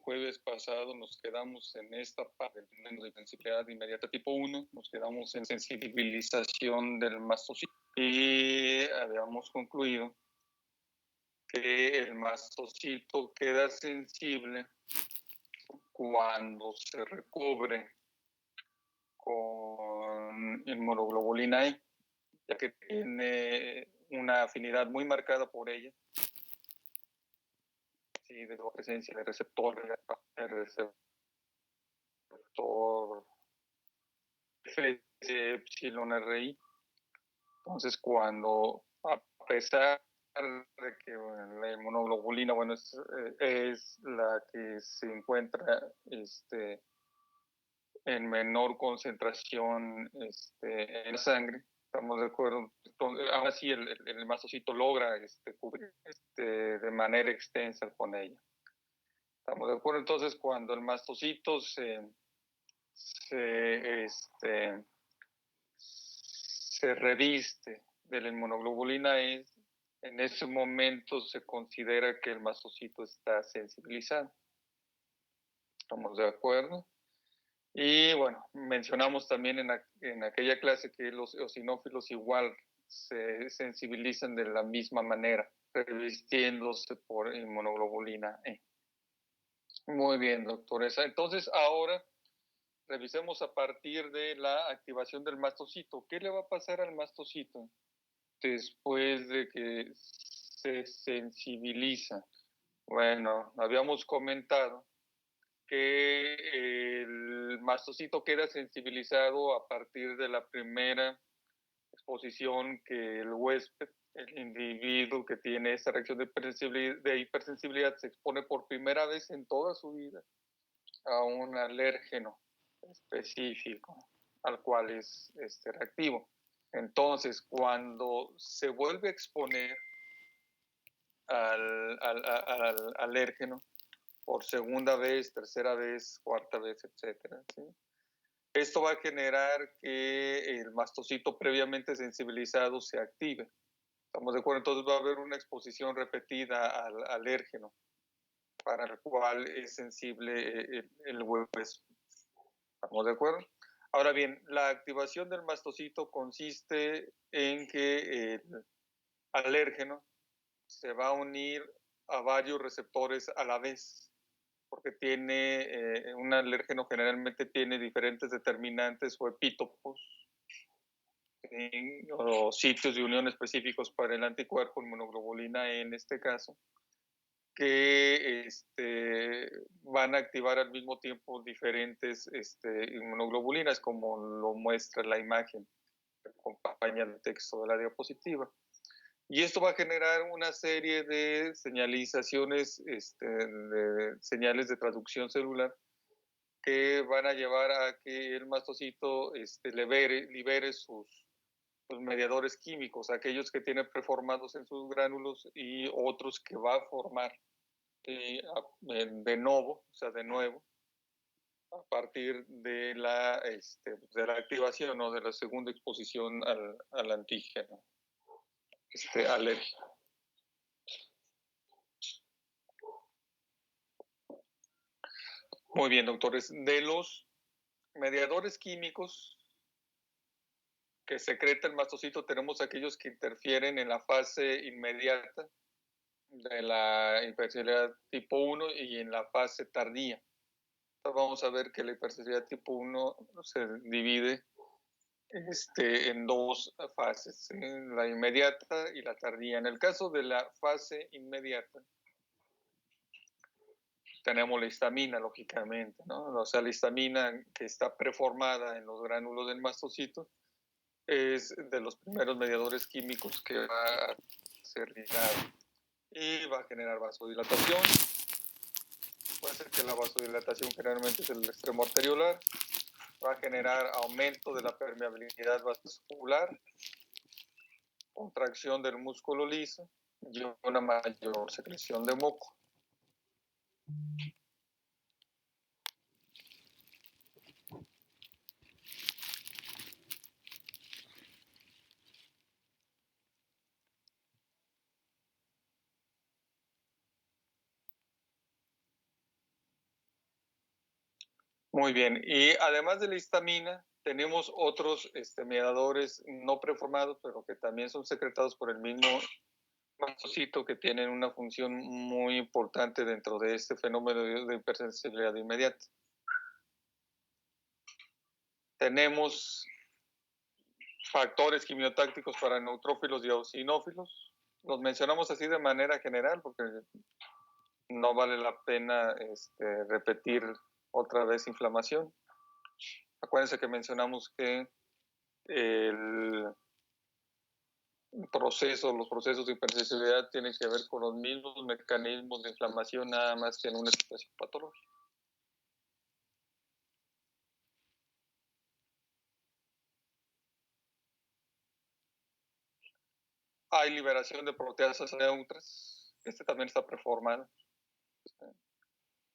jueves pasado nos quedamos en esta parte de sensibilidad inmediata tipo 1, nos quedamos en sensibilización del mastocito y habíamos concluido que el mastocito queda sensible cuando se recubre con inmunoglobulina E, ya que tiene una afinidad muy marcada por ella, sí, de la presencia de receptor epsilon RI. Entonces, cuando, a pesar de que la inmunoglobulina, es la que se encuentra en menor concentración en la sangre, estamos de acuerdo. Entonces, aún así el mastocito logra cubrir de manera extensa con ella. Estamos de acuerdo. Entonces, cuando el mastocito se reviste de la inmunoglobulina E, en ese momento se considera que el mastocito está sensibilizado. ¿Estamos de acuerdo? Y bueno, mencionamos también en aquella clase que los eosinófilos igual se sensibilizan de la misma manera, revistiéndose por inmunoglobulina E. Muy bien, doctoresa. Entonces, ahora revisemos a partir de la activación del mastocito. ¿Qué le va a pasar al mastocito después de que se sensibiliza? Bueno, habíamos comentado que el mastocito queda sensibilizado a partir de la primera exposición que el huésped, el individuo que tiene esta reacción de hipersensibilidad, se expone por primera vez en toda su vida a un alérgeno específico al cual es reactivo. Entonces, cuando se vuelve a exponer al alérgeno por segunda vez, tercera vez, cuarta vez, etcétera, ¿sí? Esto va a generar que el mastocito previamente sensibilizado se active. ¿Estamos de acuerdo? Entonces va a haber una exposición repetida al alérgeno para el cual es sensible el huésped. ¿Estamos de acuerdo? Ahora bien, la activación del mastocito consiste en que el alérgeno se va a unir a varios receptores a la vez, porque tiene un alérgeno generalmente tiene diferentes determinantes o epítopos o sitios de unión específicos para el anticuerpo inmunoglobulina E en este caso, que van a activar al mismo tiempo diferentes inmunoglobulinas, como lo muestra la imagen que acompaña el texto de la diapositiva. Y esto va a generar una serie de señalizaciones, de señales de traducción celular que van a llevar a que el mastocito libere sus mediadores químicos, aquellos que tiene preformados en sus gránulos y otros que va a formar de nuevo, a partir de la activación o de la segunda exposición al antígeno alérgico. Muy bien, doctores. De los mediadores químicos que secreta el mastocito, tenemos aquellos que interfieren en la fase inmediata de la hipersensibilidad tipo 1 y en la fase tardía. Entonces vamos a ver que la hipersensibilidad tipo 1 se divide en dos fases, la inmediata y la tardía. En el caso de la fase inmediata, tenemos la histamina, lógicamente, ¿no? O sea, la histamina que está preformada en los gránulos del mastocito es de los primeros mediadores químicos que va a ser liberado y va a generar vasodilatación. Puede ser que la vasodilatación generalmente es el extremo arteriolar, va a generar aumento de la permeabilidad vascular, contracción del músculo liso y una mayor secreción de moco. Muy bien. Y además de la histamina, tenemos otros mediadores no preformados, pero que también son secretados por el mismo mastocito, que tienen una función muy importante dentro de este fenómeno de hipersensibilidad inmediata. Tenemos factores quimiotácticos para neutrófilos y eosinófilos. Los mencionamos así de manera general porque no vale la pena repetir otra vez inflamación. Acuérdense que mencionamos que los procesos de hipersensibilidad tienen que ver con los mismos mecanismos de inflamación, nada más que en una situación patológica. Hay liberación de proteasas neutras, también está preformado,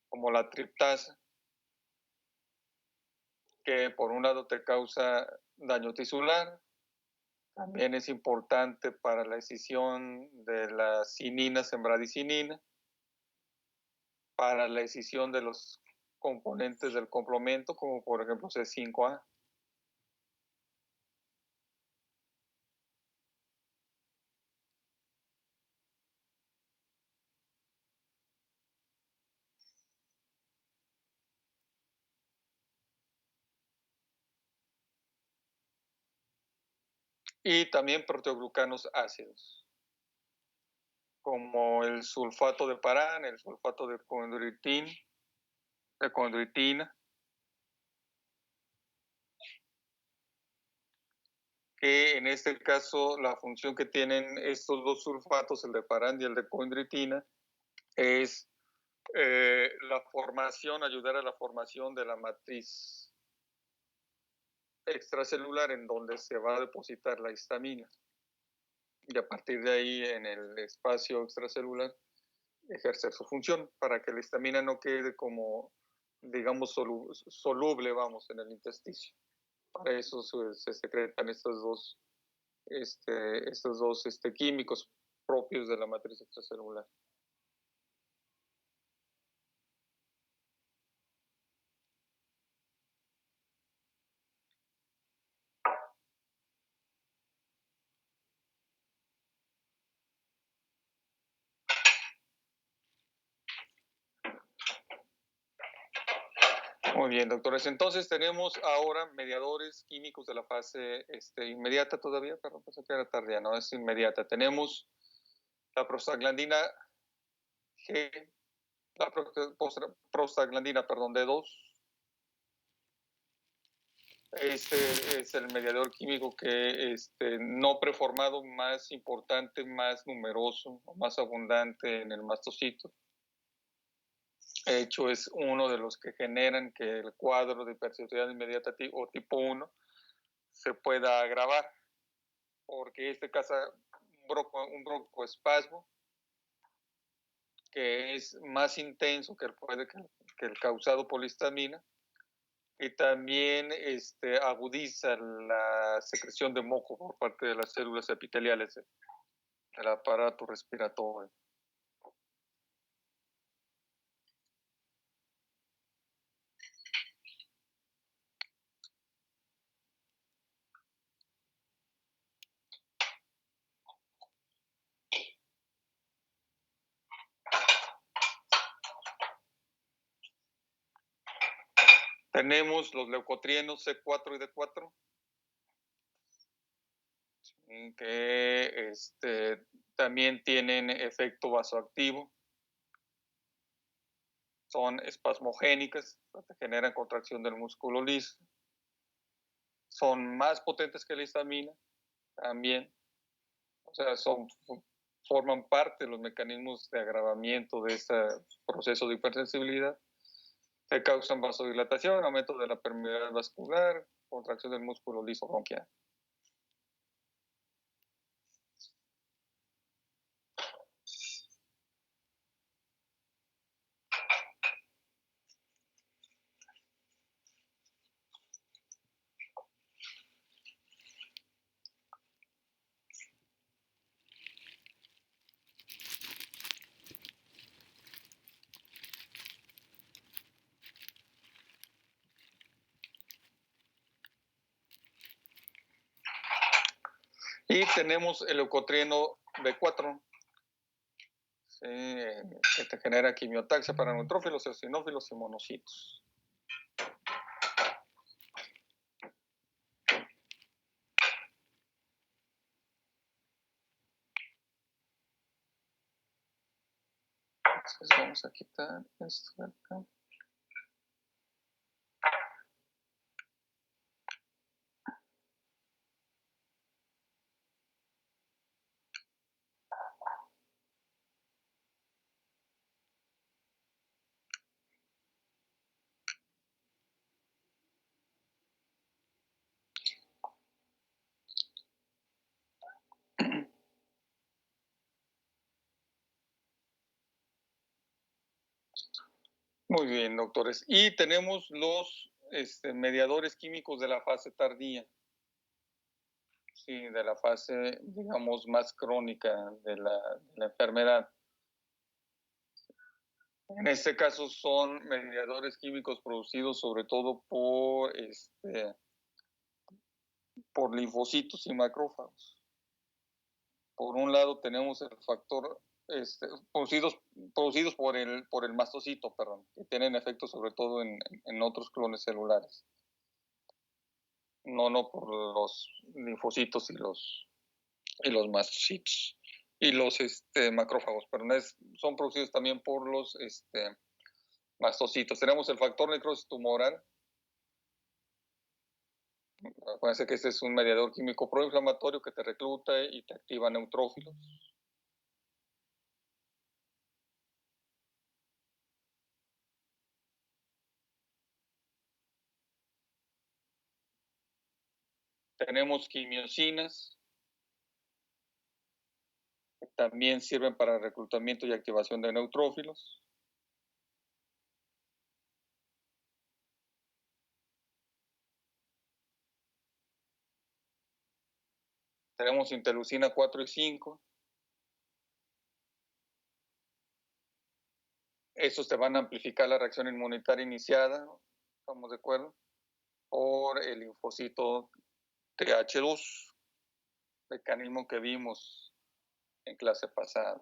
como la triptasa, que por un lado te causa daño tisular, también es importante para la escisión de la cinina, sembradicinina, para la escisión de los componentes del complemento, como por ejemplo C5A. Y también proteoglucanos ácidos, como el sulfato de parán, el sulfato de condroitina, que en este caso la función que tienen estos dos sulfatos, el de parán y el de condroitina, es ayudar a la formación de la matriz extracelular en donde se va a depositar la histamina. Y a partir de ahí, en el espacio extracelular, ejercer su función para que la histamina no quede como, digamos, soluble, vamos, en el intestino. Para eso se secretan estos dos químicos propios de la matriz extracelular. Muy bien, doctores. Entonces tenemos ahora mediadores químicos de la fase inmediata todavía, perdón, pensé que era tardía, no, es inmediata. Tenemos la prostaglandina G, la prostaglandina, perdón, D2. Este es el mediador químico que no preformado, más importante, más numeroso, más abundante en el mastocito. De hecho, es uno de los que generan que el cuadro de hipersensibilidad inmediata o tipo 1 se pueda agravar, porque causa un broncoespasmo que es más intenso que el causado por la histamina, y también agudiza la secreción de moco por parte de las células epiteliales del aparato respiratorio. Tenemos los leucotrienos C4 y D4, que también tienen efecto vasoactivo. Son espasmogénicas, generan contracción del músculo liso. Son más potentes que la histamina también. O sea, forman parte de los mecanismos de agravamiento de este proceso de hipersensibilidad. Se causan vasodilatación, aumento de la permeabilidad vascular, contracción del músculo liso bronquial. Y tenemos el leucotrieno B4, ¿sí? Que te genera quimiotaxia para neutrófilos, eosinófilos y monocitos. Entonces vamos a quitar esto de acá. Muy bien, doctores. Y tenemos los mediadores químicos de la fase tardía. Sí, de la fase, digamos, más crónica de la enfermedad. En este caso son mediadores químicos producidos sobre todo por linfocitos y macrófagos. Por un lado tenemos el factor producidos por el mastocito, perdón, que tienen efecto sobre todo en otros clones celulares. No por los linfocitos y los mastocitos y los macrófagos, pero son producidos también por los mastocitos. Tenemos el factor necrosis tumoral. Acuérdense que este es un mediador químico proinflamatorio que te recluta y te activa neutrófilos. Tenemos quimiosinas, que también sirven para reclutamiento y activación de neutrófilos. Tenemos interleucina 4 y 5. Estos te van a amplificar la reacción inmunitaria iniciada, ¿estamos de acuerdo? Por el linfocito TH2, mecanismo que vimos en clase pasada.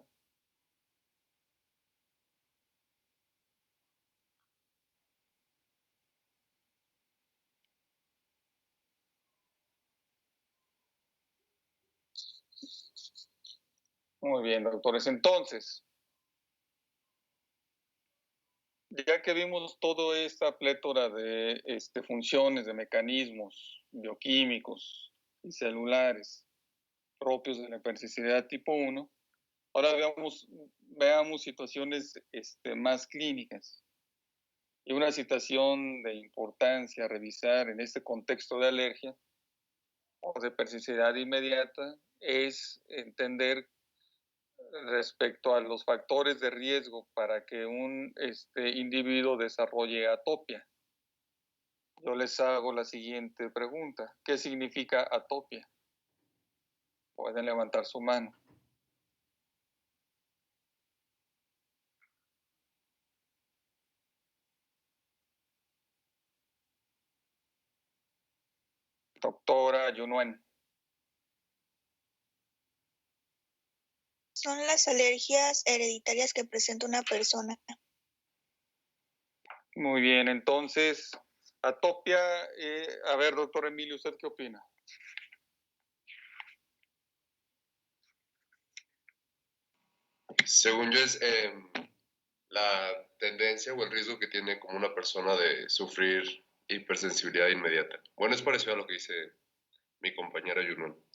Muy bien, doctores. Entonces, ya que vimos toda esta plétora de funciones, de mecanismos bioquímicos y celulares propios de la hipersensibilidad tipo 1, ahora veamos situaciones más clínicas. Y una situación de importancia a revisar en este contexto de alergia o de hipersensibilidad inmediata es entender respecto a los factores de riesgo para que un individuo desarrolle atopia. Yo les hago la siguiente pregunta. ¿Qué significa atopia? Pueden levantar su mano. Doctora Yunuen. Son las alergias hereditarias que presenta una persona. Muy bien, entonces, atopia, a ver, doctor Emilio, ¿usted qué opina? Según yo es la tendencia o el riesgo que tiene como una persona de sufrir hipersensibilidad inmediata. Bueno, es parecido a lo que dice mi compañera Yunón.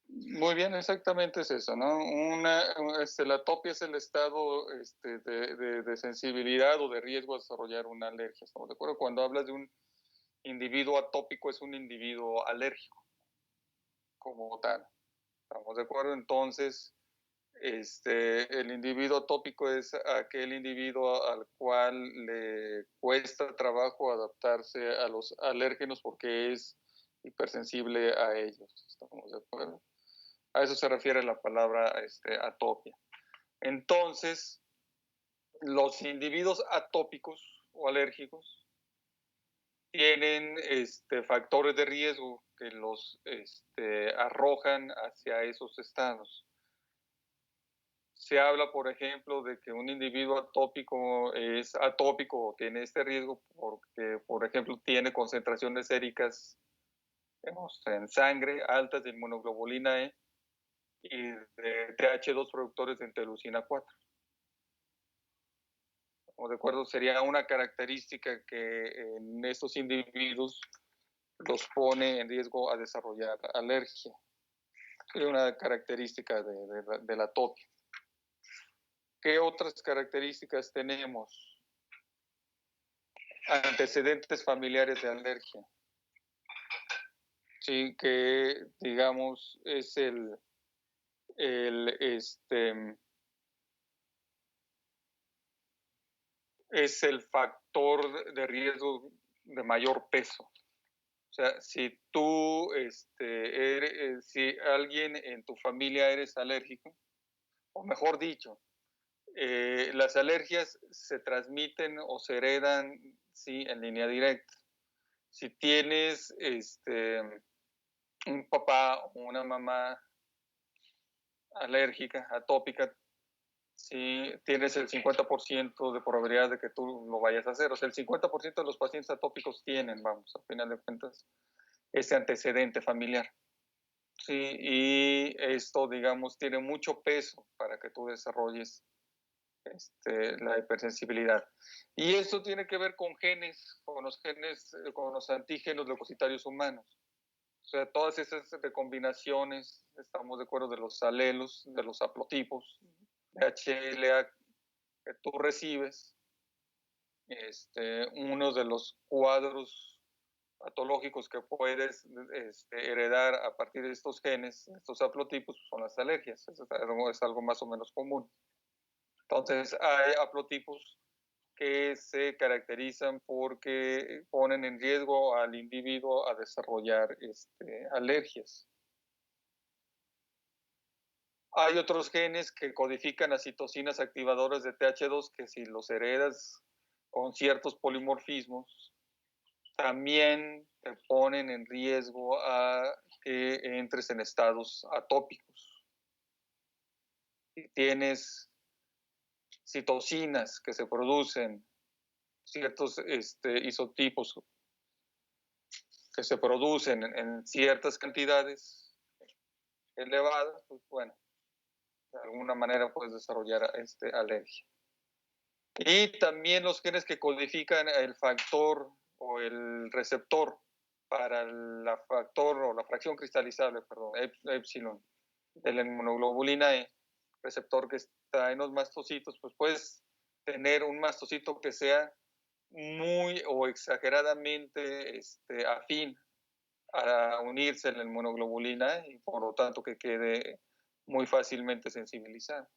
Muy bien, exactamente es eso, ¿no? La atopia es el estado de sensibilidad o de riesgo a desarrollar una alergia. ¿Estamos de acuerdo? Cuando hablas de un individuo atópico, es un individuo alérgico, como tal. ¿Estamos de acuerdo? Entonces, el individuo atópico es aquel individuo al cual le cuesta trabajo adaptarse a los alérgenos porque es hipersensible a ellos. ¿Estamos de acuerdo? A eso se refiere la palabra atopia. Entonces, los individuos atópicos o alérgicos tienen factores de riesgo que los arrojan hacia esos estados. Se habla, por ejemplo, de que un individuo atópico es atópico o tiene este riesgo porque, por ejemplo, tiene concentraciones séricas en sangre altas de inmunoglobulina E y de TH2 productores de interleucina 4. Como de acuerdo, sería una característica que en estos individuos los pone en riesgo a desarrollar alergia. Es una característica de la atopia. ¿Qué otras características tenemos? Antecedentes familiares de alergia. Sí, que digamos es es el factor de riesgo de mayor peso. O sea, si tú, si alguien en tu familia eres alérgico, o mejor dicho, las alergias se transmiten o se heredan, sí, en línea directa. Si tienes un papá o una mamá alérgica, atópica, sí tienes el 50% de probabilidad de que tú lo vayas a hacer. O sea, el 50% de los pacientes atópicos tienen, vamos, a final de cuentas, ese antecedente familiar. Sí, y esto, digamos, tiene mucho peso para que tú desarrolles la hipersensibilidad. Y esto tiene que ver con genes, con los antígenos leucocitarios humanos. O sea, todas esas recombinaciones, estamos de acuerdo, de los alelos, de los haplotipos, de HLA que tú recibes, uno de los cuadros patológicos que puedes heredar a partir de estos genes, estos haplotipos, son las alergias. Es algo más o menos común. Entonces, hay haplotipos que se caracterizan porque ponen en riesgo al individuo a desarrollar alergias. Hay otros genes que codifican las citocinas activadoras de TH2 que si los heredas con ciertos polimorfismos, también te ponen en riesgo a que entres en estados atópicos. Si tienes citocinas que se producen, ciertos isotipos que se producen en ciertas cantidades elevadas, pues bueno, de alguna manera puedes desarrollar alergia. Y también los genes que codifican el factor o el receptor para la factor o la fracción cristalizable, perdón, epsilon, de la inmunoglobulina E, receptor que está en los mastocitos, pues puedes tener un mastocito que sea muy o exageradamente afín a unirse en la inmunoglobulina y por lo tanto que quede muy fácilmente sensibilizado.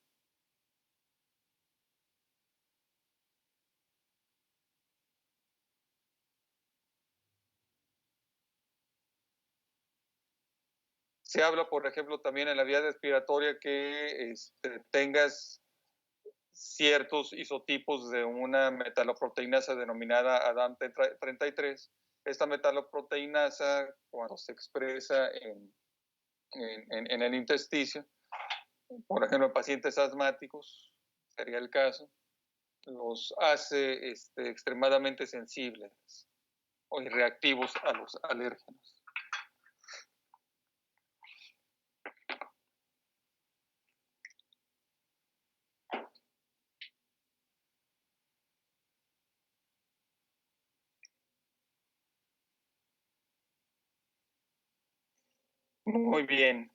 Se habla, por ejemplo, también en la vía respiratoria que tengas ciertos isotipos de una metaloproteinasa denominada ADAM33. Esta metaloproteinasa, cuando se expresa en el intersticio, por ejemplo, en pacientes asmáticos, sería el caso, los hace extremadamente sensibles o reactivos a los alérgenos. Muy bien.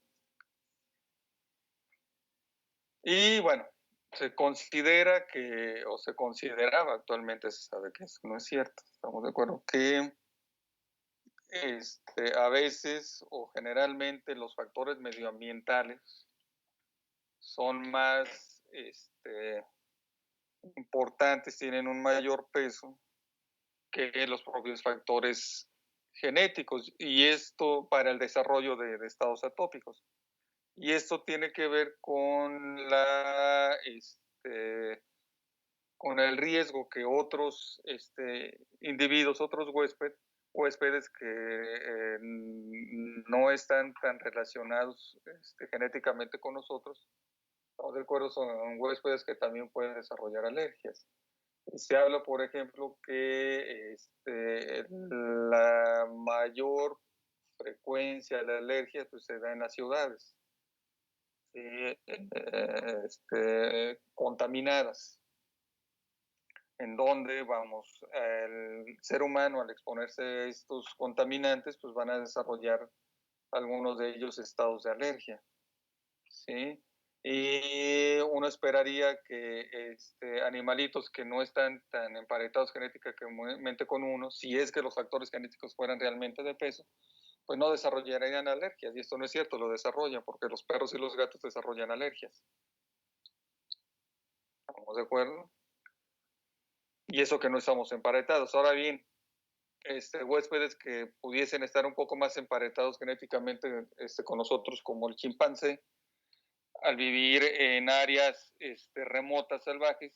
Y bueno, se considera que, o se consideraba, actualmente se sabe que eso no es cierto, estamos de acuerdo, que a veces o generalmente los factores medioambientales son más importantes, tienen un mayor peso que los propios factores genéticos, y esto para el desarrollo de estados atópicos. Y esto tiene que ver con con el riesgo que otros individuos, otros huéspedes, huéspedes que no están tan relacionados genéticamente con nosotros. Estamos de acuerdo, son huéspedes que también pueden desarrollar alergias. Se habla, por ejemplo, que la mayor frecuencia de alergias pues, se da en las ciudades, ¿sí? Contaminadas, en donde, vamos, el ser humano al exponerse a estos contaminantes, pues van a desarrollar algunos de ellos estados de alergia, ¿sí? Y uno esperaría que animalitos que no están tan emparentados genéticamente con uno, si es que los factores genéticos fueran realmente de peso, pues no desarrollarían alergias. Y esto no es cierto, lo desarrollan, porque los perros y los gatos desarrollan alergias. ¿Estamos de acuerdo? Y eso que no estamos emparentados. Ahora bien, huéspedes que pudiesen estar un poco más emparentados genéticamente con nosotros, como el chimpancé, al vivir en áreas remotas, salvajes,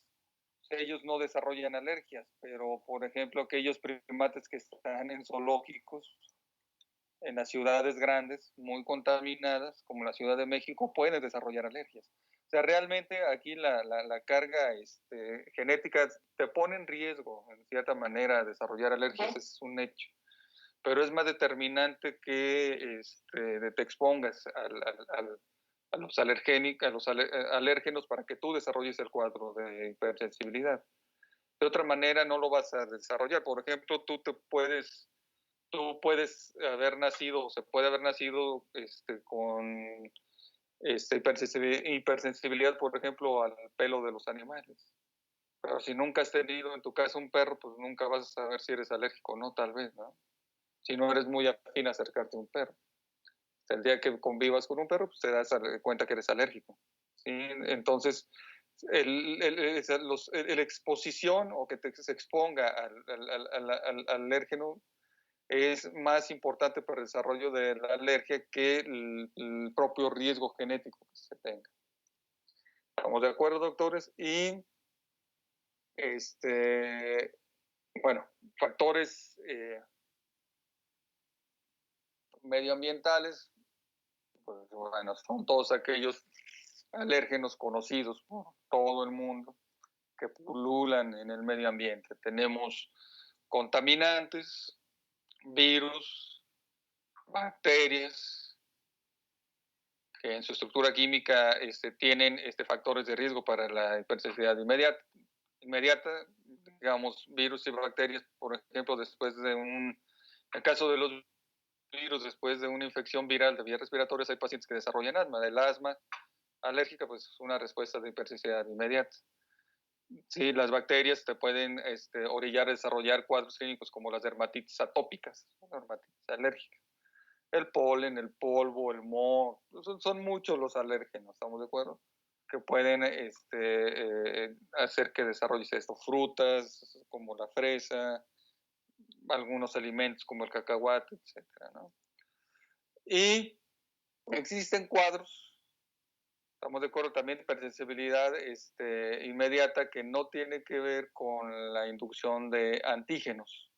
ellos no desarrollan alergias, pero por ejemplo aquellos primates que están en zoológicos, en las ciudades grandes, muy contaminadas, como la Ciudad de México, pueden desarrollar alergias. O sea, realmente aquí la carga genética te pone en riesgo, en cierta manera, desarrollar alergias, es un hecho. Pero es más determinante que te expongas a los alérgenos para que tú desarrolles el cuadro de hipersensibilidad. De otra manera no lo vas a desarrollar. Por ejemplo, tú puedes haber nacido, o se puede haber nacido con hipersensibilidad, por ejemplo, al pelo de los animales. Pero si nunca has tenido en tu casa un perro, pues nunca vas a saber si eres alérgico o no, tal vez, ¿no? Si no eres muy afín a acercarte a un perro. El día que convivas con un perro, pues te das cuenta que eres alérgico, ¿sí? Entonces, el exposición o que se exponga al alérgeno es más importante para el desarrollo de la alergia que el propio riesgo genético que se tenga. ¿Estamos de acuerdo, doctores? Y, bueno, factores medioambientales, pues bueno, son todos aquellos alérgenos conocidos por todo el mundo que pululan en el medio ambiente. Tenemos contaminantes, virus, bacterias, que en su estructura química tienen factores de riesgo para la hipersensibilidad inmediata, digamos, virus y bacterias, por ejemplo, después de en el caso de los virus, después de una infección viral de vías respiratorias, hay pacientes que desarrollan asma. Del asma alérgica, pues es una respuesta de hipersensibilidad inmediata. Sí, las bacterias te pueden orillar a desarrollar cuadros clínicos como las dermatitis atópicas, dermatitis alérgicas. El polen, el polvo, el moho, son muchos los alérgenos, ¿estamos de acuerdo? Que pueden hacer que desarrolles esto. Frutas como la fresa, algunos alimentos como el cacahuate, etcétera, ¿no? Y existen cuadros, estamos de acuerdo, también de hipersensibilidad inmediata que no tiene que ver con la inducción de antígenos.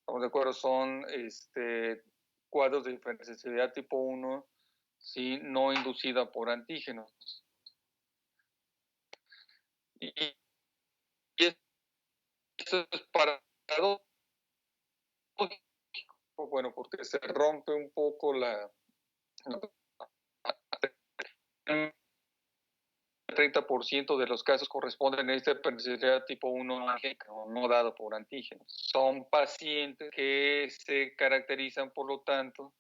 Estamos de acuerdo, son cuadros de hipersensibilidad tipo 1, ¿sí? No inducida por antígenos. Y eso es paradójico, bueno, porque se rompe un poco el 30% de los casos corresponden a esta hipersensibilidad tipo 1 no dado por antígenos. Son pacientes que se caracterizan, por lo tanto,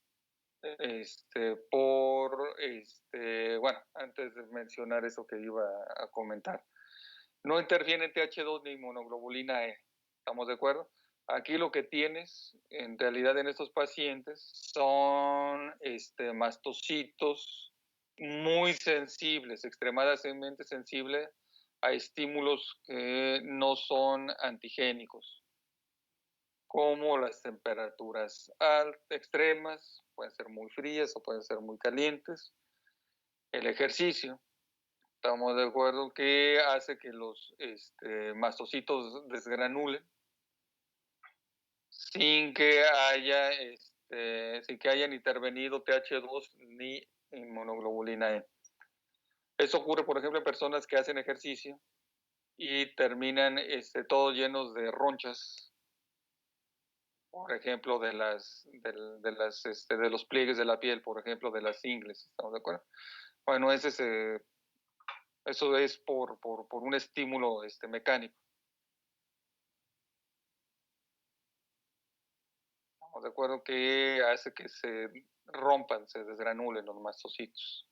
bueno, antes de mencionar eso que iba a comentar, no interviene TH2 ni inmunoglobulina E, ¿estamos de acuerdo? Aquí lo que tienes, en realidad en estos pacientes, son mastocitos muy sensibles, extremadamente sensibles a estímulos que no son antigénicos, como las temperaturas extremas, pueden ser muy frías o pueden ser muy calientes, el ejercicio. Estamos de acuerdo que hace que los mastocitos desgranulen, sin que haya, sin que hayan intervenido TH2 ni inmunoglobulina E. Eso ocurre, por ejemplo, en personas que hacen ejercicio y terminan todos llenos de ronchas, por ejemplo, de los pliegues de la piel, por ejemplo, de las ingles, ¿estamos de acuerdo? Bueno, eso es por un estímulo mecánico. Estamos de acuerdo que hace que se rompan, se desgranulen los mastocitos.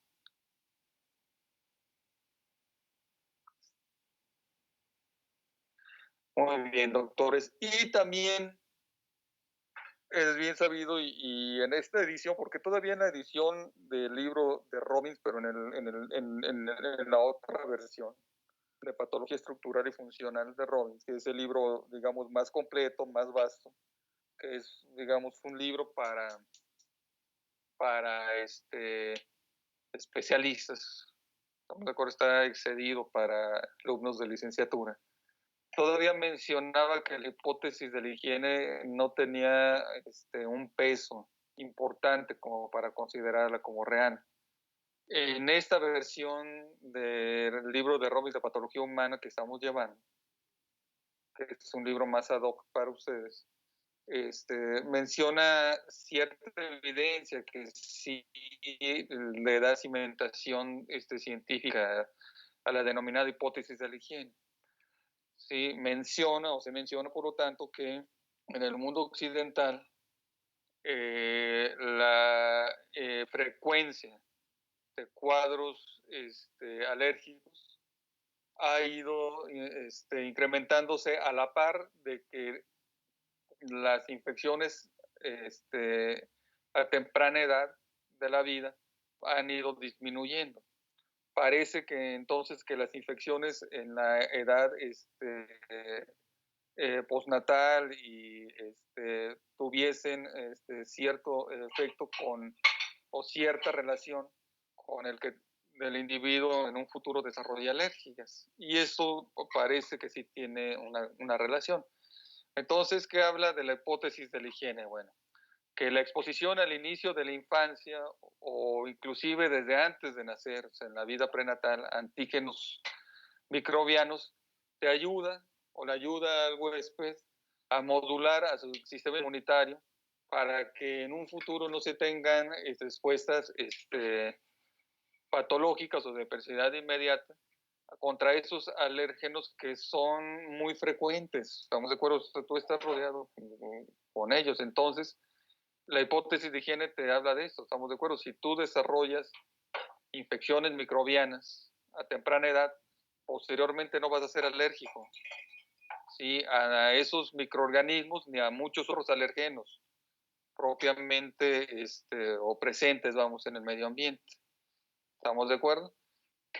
Muy bien, doctores. Y también es bien sabido, y en esta edición, porque todavía en la edición del libro de Robbins, pero en la otra versión de Patología Estructural y Funcional de Robbins, que es el libro, digamos, más completo, más vasto, que es, digamos, un libro para especialistas. Estamos de acuerdo, está excedido para alumnos de licenciatura. Todavía mencionaba que la hipótesis de la higiene no tenía un peso importante como para considerarla como real. En esta versión del libro de Robbins de Patología Humana que estamos llevando, que es un libro más ad hoc para ustedes, menciona cierta evidencia que sí le da cimentación científica a la denominada hipótesis de la higiene. Sí, se menciona, por lo tanto, que en el mundo occidental la frecuencia de cuadros alérgicos ha ido incrementándose a la par de que las infecciones a temprana edad de la vida han ido disminuyendo. Parece que entonces que las infecciones en la edad postnatal y tuviesen cierto efecto o cierta relación con el que el individuo en un futuro desarrolle alergias. Y eso parece que sí tiene una relación. Entonces, ¿qué habla de la hipótesis de la higiene? Bueno, que la exposición al inicio de la infancia o inclusive desde antes de nacer, o sea, en la vida prenatal, antígenos microbianos, te ayuda o le ayuda al huésped a modular a su sistema inmunitario para que en un futuro no se tengan respuestas patológicas o de adversidad inmediata contra esos alérgenos que son muy frecuentes. ¿Estamos de acuerdo? Tú estás rodeado con ellos. Entonces, la hipótesis de higiene te habla de esto. ¿Estamos de acuerdo? Si tú desarrollas infecciones microbianas a temprana edad, posteriormente no vas a ser alérgico, ¿sí?, a esos microorganismos ni a muchos otros alergenos propiamente o presentes, vamos, en el medio ambiente. ¿Estamos de acuerdo?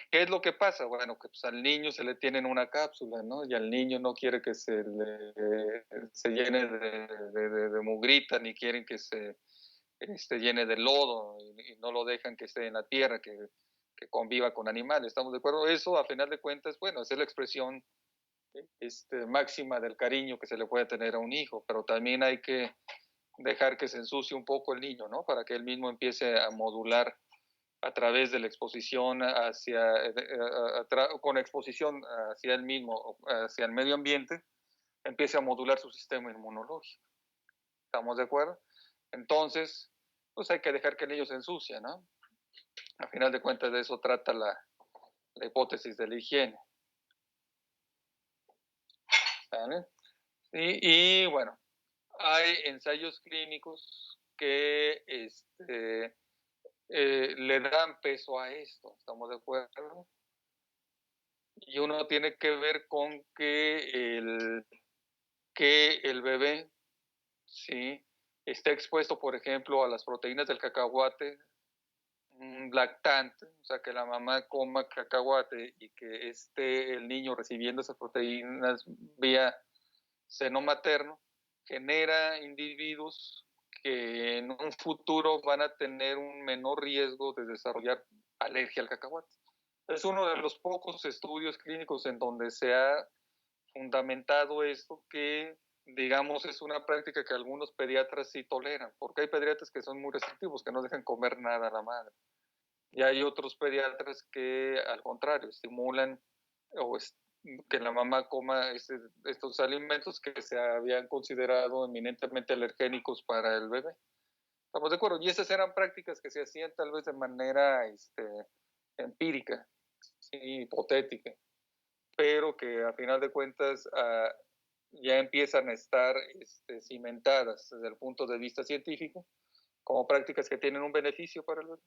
¿Qué es lo que pasa? Bueno, que pues al niño se le tienen una cápsula, ¿no? Y al niño no quiere que se llene de mugrita, ni quieren que se llene de lodo, y no lo dejan que esté en la tierra, que conviva con animales. ¿Estamos de acuerdo? Eso, a final de cuentas, bueno, esa es la expresión máxima del cariño que se le puede tener a un hijo, pero también hay que dejar que se ensucie un poco el niño, ¿no? Para que él mismo empiece a modular a través de la exposición con exposición hacia él mismo, hacia el medio ambiente, empiece a modular su sistema inmunológico. ¿Estamos de acuerdo? Entonces, pues hay que dejar que el niño se ensucie, ¿no? A final de cuentas de eso trata la hipótesis de la higiene. ¿Vale? Y bueno, hay ensayos clínicos que le dan peso a esto, ¿estamos de acuerdo? Y uno tiene que ver con que el bebé, ¿sí?, esté expuesto, por ejemplo, a las proteínas del cacahuate lactante, o sea, que la mamá coma cacahuate y que esté el niño recibiendo esas proteínas vía seno materno, genera individuos que en un futuro van a tener un menor riesgo de desarrollar alergia al cacahuate. Es uno de los pocos estudios clínicos en donde se ha fundamentado esto, que digamos, es una práctica que algunos pediatras sí toleran, porque hay pediatras que son muy restrictivos, que no dejan comer nada a la madre. Y hay otros pediatras que, al contrario, estimulan o que la mamá coma estos alimentos que se habían considerado eminentemente alergénicos para el bebé. Estamos de acuerdo. Y esas eran prácticas que se hacían tal vez de manera empírica, ¿sí? Hipotética, pero que a final de cuentas ya empiezan a estar cimentadas desde el punto de vista científico como prácticas que tienen un beneficio para el bebé.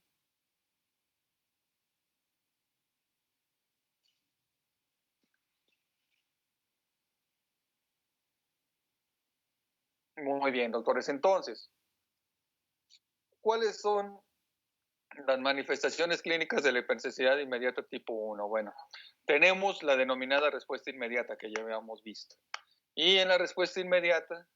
Muy bien, doctores. Entonces, ¿cuáles son las manifestaciones clínicas de la hipersensibilidad inmediata tipo 1? Bueno, tenemos la denominada respuesta inmediata que ya habíamos visto. Y en la respuesta inmediata,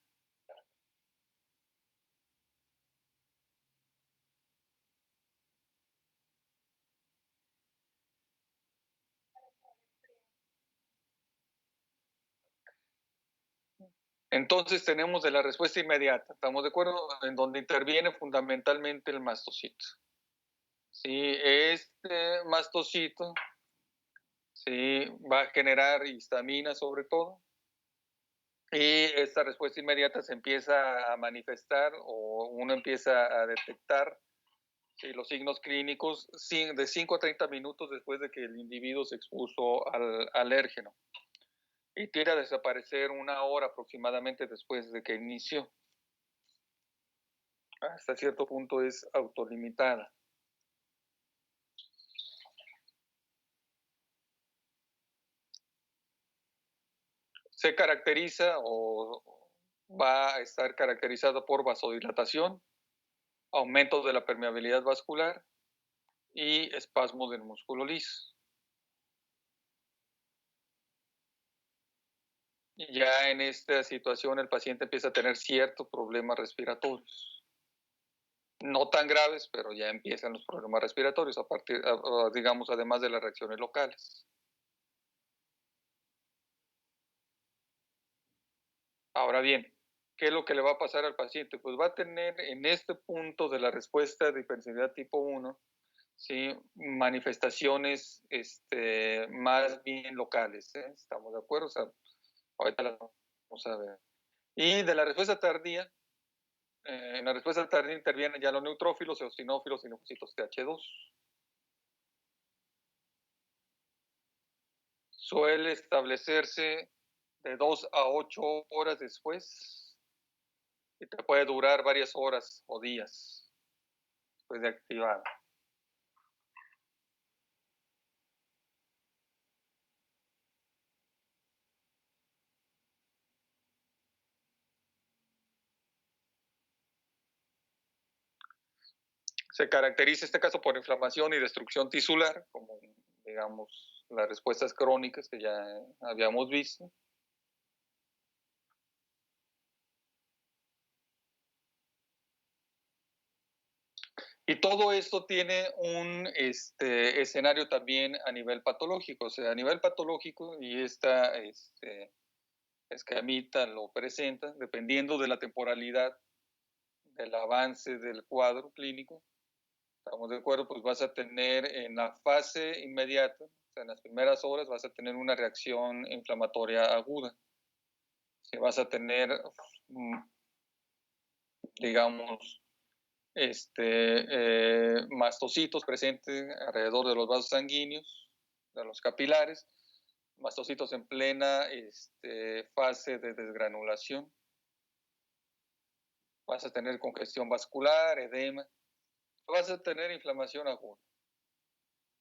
entonces tenemos de la respuesta inmediata, ¿estamos de acuerdo? En donde interviene fundamentalmente el mastocito. Sí, este mastocito, sí, va a generar histamina sobre todo, y esta respuesta inmediata se empieza a manifestar o uno empieza a detectar, sí, los signos clínicos de 5 a 30 minutos después de que el individuo se expuso al alérgeno, y tiende a desaparecer 1 hora aproximadamente después de que inició. Hasta cierto punto es autolimitada. Se caracteriza o va a estar caracterizado por vasodilatación, aumento de la permeabilidad vascular y espasmo del músculo liso. Y ya en esta situación el paciente empieza a tener ciertos problemas respiratorios. No tan graves, pero ya empiezan los problemas respiratorios, digamos, además de las reacciones locales. Ahora bien, ¿qué es lo que le va a pasar al paciente? Pues va a tener en este punto de la respuesta de hipersensibilidad tipo 1, ¿sí?, manifestaciones más bien locales, ¿eh? ¿Estamos de acuerdo? O sea, ahorita las vamos a ver. Y de la respuesta tardía, en la respuesta tardía intervienen ya los neutrófilos, eosinófilos y linfocitos TH2. Suele establecerse de 2 a 8 horas después y te puede durar varias horas o días después de activada. Se caracteriza este caso por inflamación y destrucción tisular, como digamos las respuestas crónicas que ya habíamos visto. Y todo esto tiene un escenario también a nivel patológico. O sea, a nivel patológico, y esta escamita lo presenta, dependiendo de la temporalidad del avance del cuadro clínico, estamos de acuerdo, pues vas a tener en la fase inmediata, o sea, en las primeras horas, vas a tener una reacción inflamatoria aguda. Si vas a tener, digamos, mastocitos presentes alrededor de los vasos sanguíneos, de los capilares, mastocitos en plena fase de desgranulación. Vas a tener congestión vascular, edema, vas a tener inflamación aguda.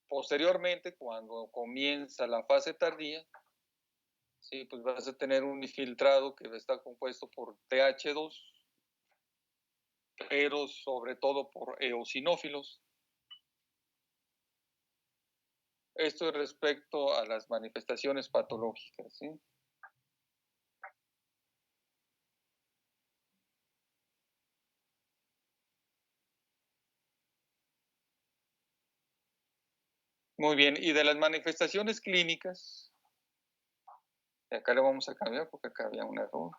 Posteriormente, cuando comienza la fase tardía, sí, pues vas a tener un infiltrado que está compuesto por TH2, pero sobre todo por eosinófilos. Esto es respecto a las manifestaciones patológicas, ¿sí? Muy bien, y de las manifestaciones clínicas, acá le vamos a cambiar porque acá había un error.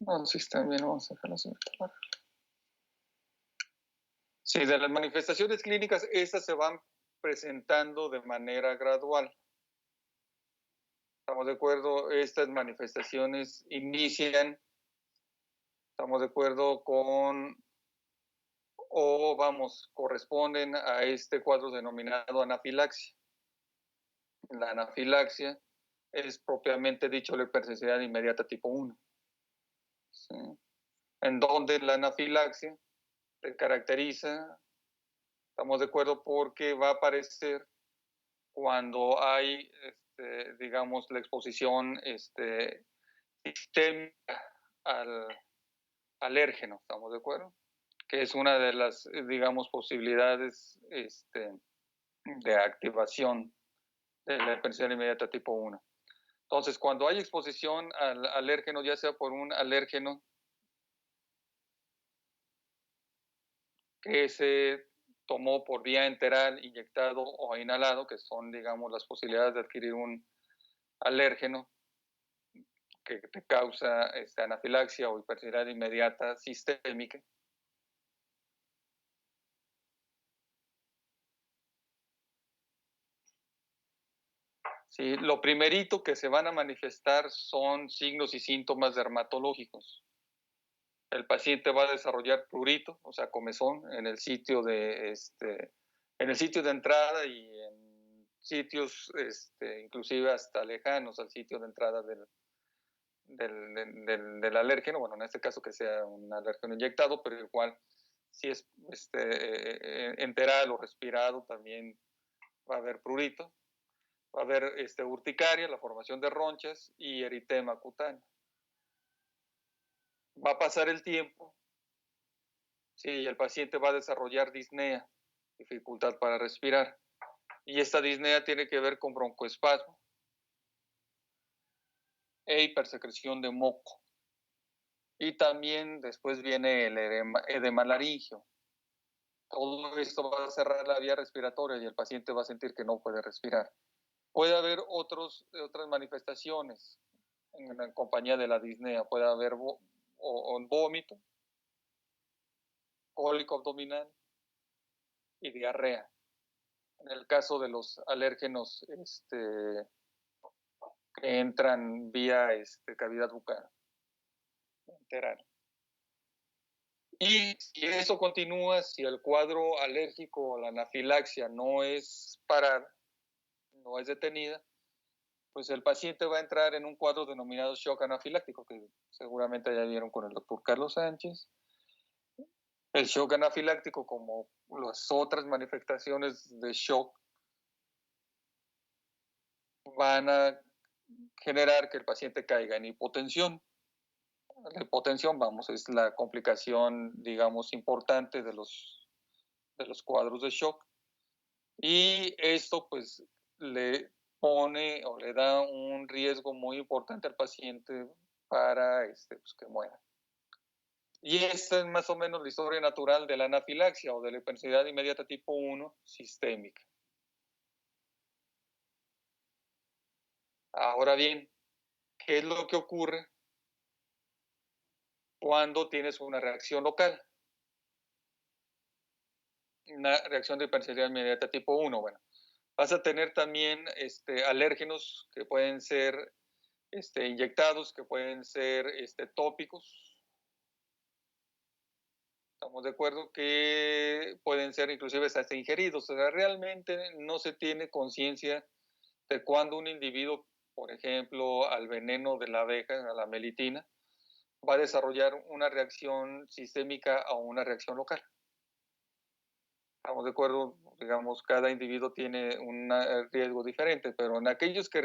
No, sí está bien, vamos a dejarlo así. Sí, de las manifestaciones clínicas, estas se van presentando de manera gradual. ¿Estamos de acuerdo? Estas manifestaciones inician, estamos de acuerdo con, o vamos, corresponden a este cuadro denominado anafilaxia. La anafilaxia es propiamente dicho la hipersensibilidad inmediata tipo 1. ¿Sí? En donde la anafilaxia se caracteriza, estamos de acuerdo, porque va a aparecer cuando hay, digamos, la exposición sistémica al alérgeno, ¿estamos de acuerdo? Que es una de las, digamos, posibilidades de activación de la hipersensibilidad inmediata tipo 1. Entonces, cuando hay exposición al alérgeno, ya sea por un alérgeno que se tomó por vía enteral, inyectado o inhalado, que son, digamos, las posibilidades de adquirir un alérgeno que te causa anafilaxia o hipersensibilidad inmediata sistémica. Sí, lo primerito que se van a manifestar son signos y síntomas dermatológicos. El paciente va a desarrollar prurito, o sea, comezón, en el sitio de entrada y en sitios inclusive hasta lejanos al sitio de entrada del alérgeno, bueno, en este caso que sea un alérgeno inyectado, pero igual si es enteral o respirado también va a haber prurito. Va a haber urticaria, la formación de ronchas y eritema cutáneo. Va a pasar el tiempo, sí, y el paciente va a desarrollar disnea, dificultad para respirar. Y esta disnea tiene que ver con broncoespasmo e hipersecreción de moco. Y también después viene el edema laringio. Todo esto va a cerrar la vía respiratoria y el paciente va a sentir que no puede respirar. Puede haber otras manifestaciones en compañía de la disnea. Puede haber vómito, cólico abdominal y diarrea. En el caso de los alérgenos que entran vía cavidad bucal enteral. Y si eso continúa, si el cuadro alérgico o la anafilaxia no es parada, no es detenida, pues el paciente va a entrar en un cuadro denominado shock anafiláctico, que seguramente ya vieron con el doctor Carlos Sánchez. El shock anafiláctico, como las otras manifestaciones de shock, van a generar que el paciente caiga en hipotensión. La hipotensión, vamos, es la complicación, digamos, importante de los cuadros de shock. Y esto, pues, le pone o le da un riesgo muy importante al paciente para pues, que muera. Y esta es más o menos la historia natural de la anafilaxia o de la hipersensibilidad inmediata tipo 1 sistémica. Ahora bien, ¿qué es lo que ocurre cuando tienes una reacción local? Una reacción de hipersensibilidad inmediata tipo 1. Bueno, vas a tener también alérgenos que pueden ser inyectados, que pueden ser tópicos. Estamos de acuerdo que pueden ser inclusive hasta ingeridos. O sea, realmente no se tiene conciencia de cuando un individuo, por ejemplo, al veneno de la abeja, a la melitina, va a desarrollar una reacción sistémica o una reacción local. Estamos de acuerdo, digamos, cada individuo tiene un riesgo diferente, pero en aquellos que,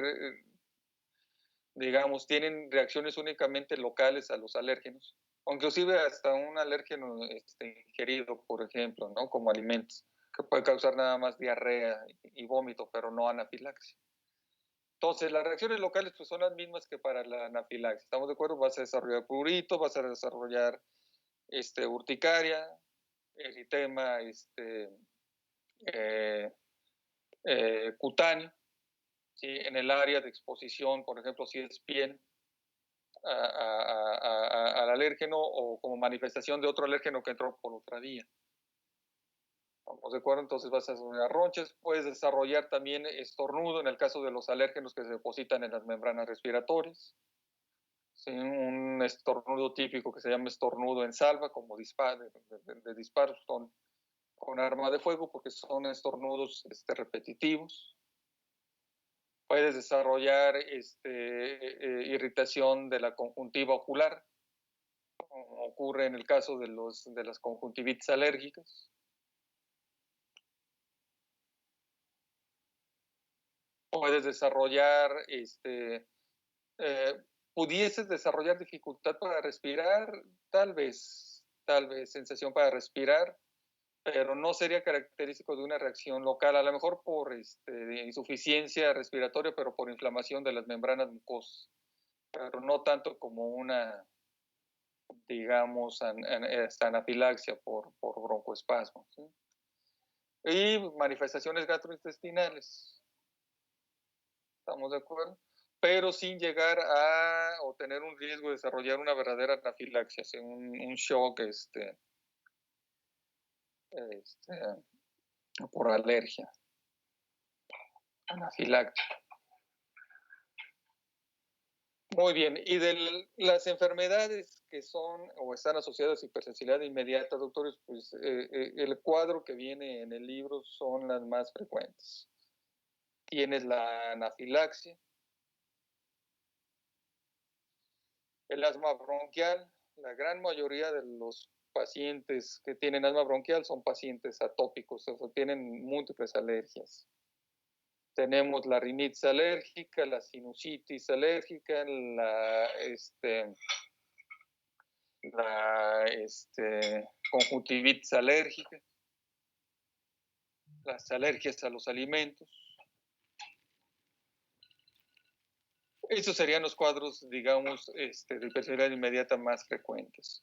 digamos, tienen reacciones únicamente locales a los alérgenos, o inclusive hasta un alérgeno ingerido, por ejemplo, ¿no? Como alimentos, que puede causar nada más diarrea y vómito, pero no anafilaxia. Entonces, las reacciones locales pues, son las mismas que para la anafilaxia. ¿Estamos de acuerdo? Vas a desarrollar prurito, vas a desarrollar urticaria, eritema cutáneo, ¿sí? En el área de exposición, por ejemplo, si es piel al alérgeno o como manifestación de otro alérgeno que entró por otra vía. ¿Estamos de acuerdo? Entonces vas a desarrollar ronchas, puedes desarrollar también estornudo en el caso de los alérgenos que se depositan en las membranas respiratorias. ¿Sí? Un estornudo típico que se llama estornudo en salva, como de disparos con arma de fuego, porque son estornudos repetitivos. Puedes desarrollar irritación de la conjuntiva ocular, como ocurre en el caso de las conjuntivitis alérgicas. Puedes desarrollar, pudieses desarrollar dificultad para respirar, tal vez, sensación para respirar, pero no sería característico de una reacción local, a lo mejor por insuficiencia respiratoria, pero por inflamación de las membranas mucosas, pero no tanto como una, digamos, anafilaxia por broncoespasmo, ¿sí? Y manifestaciones gastrointestinales, ¿estamos de acuerdo? Pero sin llegar a o tener un riesgo de desarrollar una verdadera anafilaxia, un shock por alergia, anafilaxia. Muy bien, y de las enfermedades que son o están asociadas a hipersensibilidad inmediata, doctores, pues el cuadro que viene en el libro son las más frecuentes. Tienes la anafilaxia, el asma bronquial. La gran mayoría de los pacientes que tienen asma bronquial son pacientes atópicos, o sea, tienen múltiples alergias. Tenemos la rinitis alérgica, la sinusitis alérgica, la conjuntivitis alérgica, las alergias a los alimentos. Esos serían los cuadros, digamos, de hipersensibilidad inmediata más frecuentes.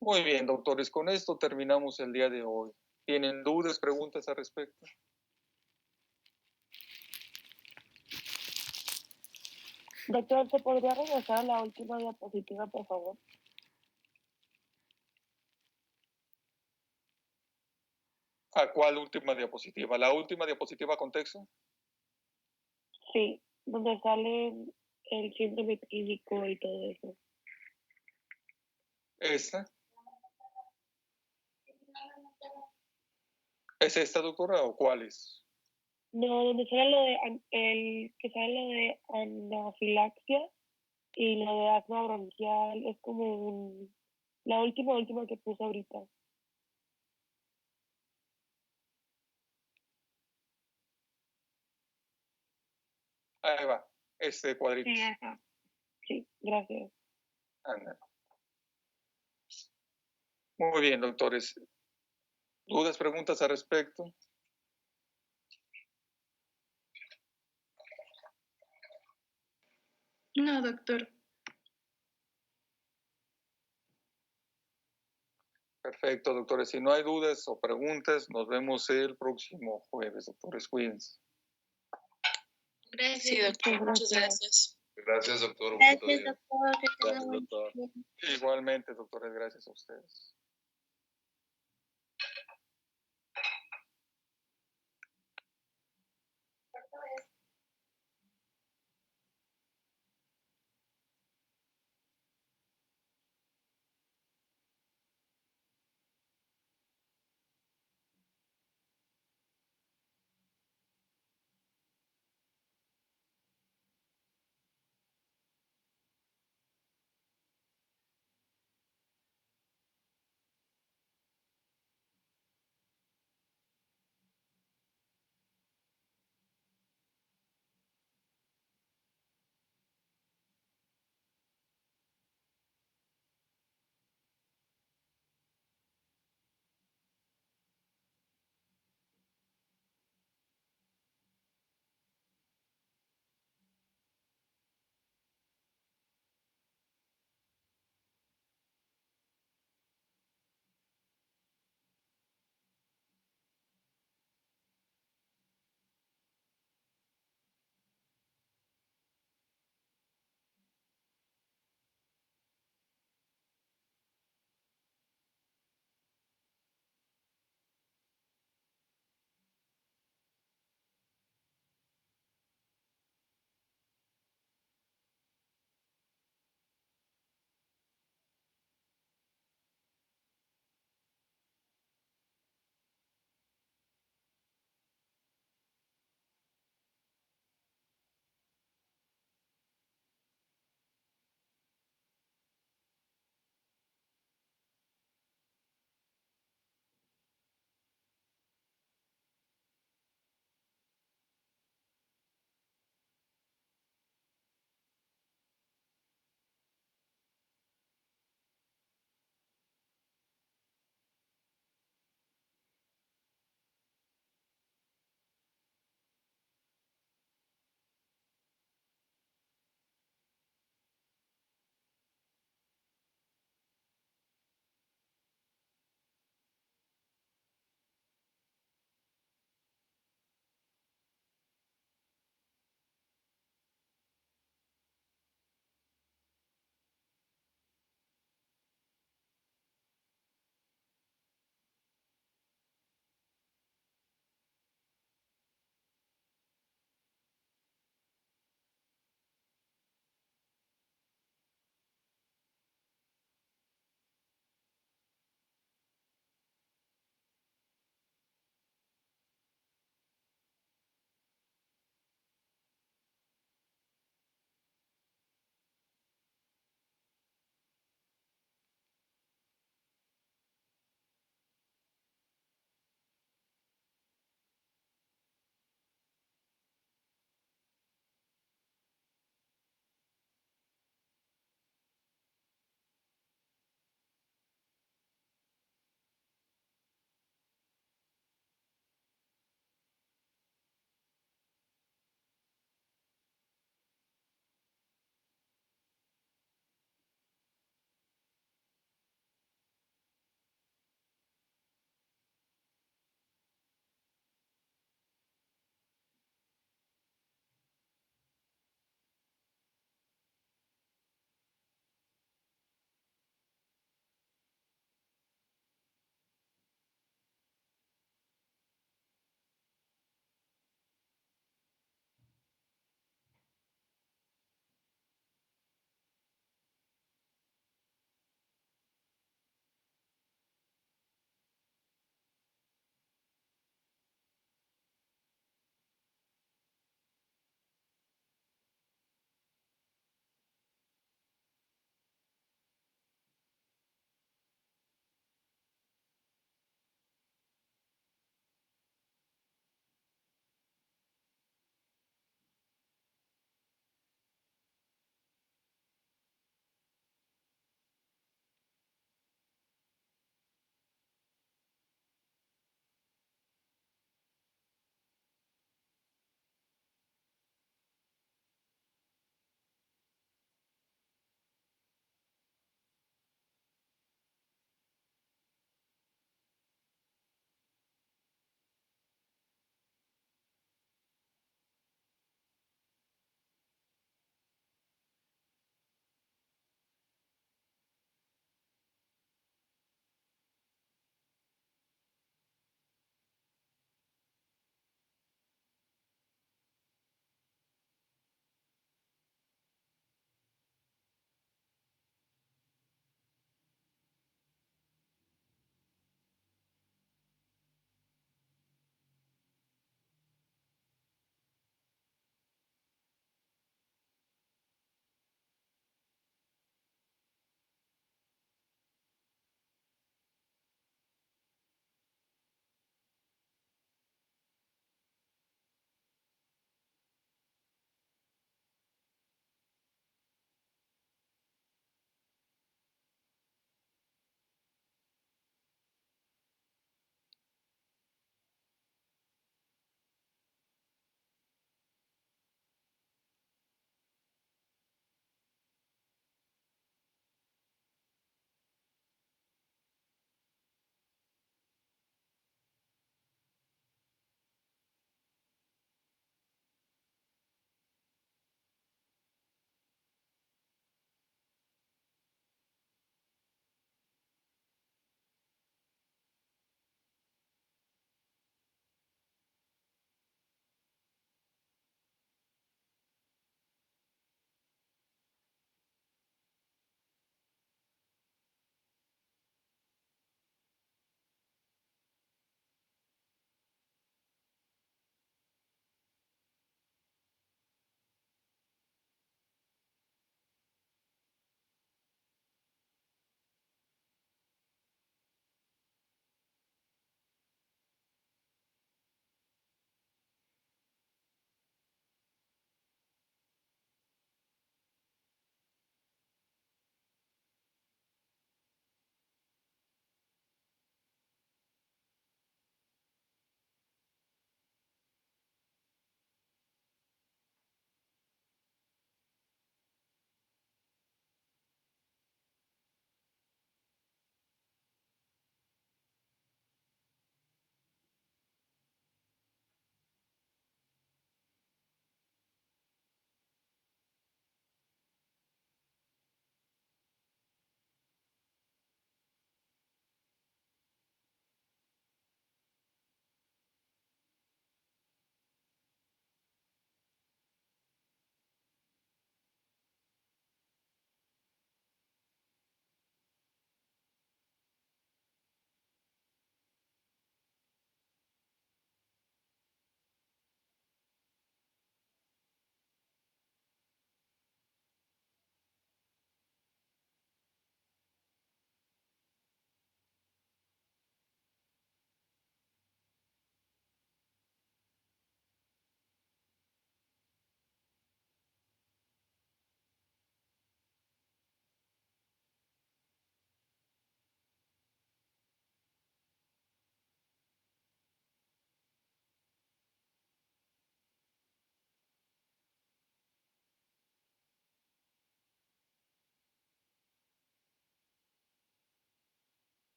Muy bien, doctores, con esto terminamos el día de hoy. ¿Tienen dudas, preguntas al respecto? Doctor, ¿se podría regresar a la última diapositiva, por favor? ¿A cuál última diapositiva? ¿La última diapositiva con texto? Sí, donde sale el síndrome clínico y todo eso. ¿Esta? ¿Es esta, doctora, o cuál es? No, donde sale lo de que sale lo de anafilaxia y lo de asma bronquial, es como la última que puse ahorita. Ahí va, este cuadrito. Sí, esa. Sí, gracias. Ándale. Muy bien, doctores. ¿Dudas, preguntas al respecto? No, doctor. Perfecto, doctores. Si no hay dudas o preguntas, nos vemos el próximo jueves, doctores. Cuídense. Gracias, sí, doctor. Muchas gracias. Gracias, doctor. Gracias, doctor. Que tenga Gracias, buen doctor. día. Igualmente, doctores, gracias a ustedes.